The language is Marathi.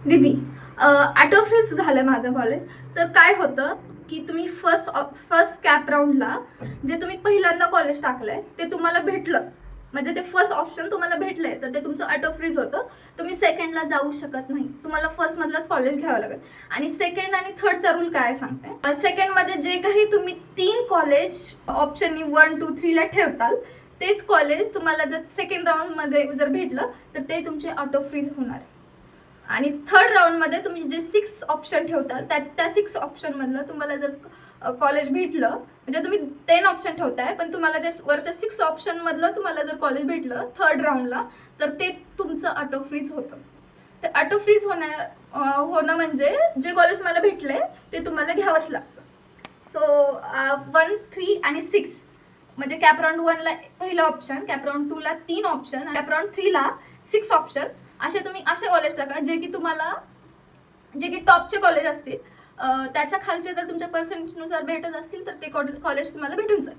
दीदी, ऑटो फ्रीज झालं माझं कॉलेज. तर काय होतं की तुम्ही फर्स्ट कॅप राऊंडला जे तुम्ही पहिल्यांदा कॉलेज टाकलंय ते तुम्हाला भेटलं, म्हणजे ते फर्स्ट ऑप्शन तुम्हाला भेटलंय, तर ते तुमचं ऑटो फ्रीज होतं. तुम्ही सेकंडला जाऊ शकत नाही, तुम्हाला फर्स्टमधलंच कॉलेज घ्यावं लागेल. आणि सेकंड आणि थर्डचा रूल काय सांगते, सेकंडमध्ये जे काही तुम्ही 3 कॉलेज ऑप्शननी 1, 2, 3ला ठेवताल, तेच कॉलेज तुम्हाला जर सेकंड राऊंडमध्ये जर भेटलं तर ते तुमचे ऑटो फ्रीज होणार आहे. आणि थर्ड राऊंडमध्ये तुम्ही जे 6 ऑप्शन ठेवताल त्या 6 ऑप्शनमधलं तुम्हाला जर कॉलेज भेटलं, म्हणजे तुम्ही 10 ऑप्शन ठेवताय पण तुम्हाला त्या वरच्या 6 ऑप्शनमधलं तुम्हाला जर कॉलेज भेटलं थर्ड राऊंडला, तर ते तुमचं ऑटो फ्रीज होतं. तर ऑटो फ्रीज होणं म्हणजे जे कॉलेज तुम्हाला भेटले ते तुम्हाला घ्यावंच लागतं. सो 1, 3 आणि 6 म्हणजे कॅप राऊंड 1ला पहिलं ऑप्शन, कॅप राऊंड 2ला 3 ऑप्शन, कॅप राऊंड 3ला 6 ऑप्शन. तुम्ही असे कॉलेज टाका जे की तुम्हाला जे की टॉपचे कॉलेज असतील, त्याच्या खालचे जर तुमच्या पर्सेंटेजनुसार भेटत असतील तर ते कॉलेज तुम्हाला भेटून जाईल.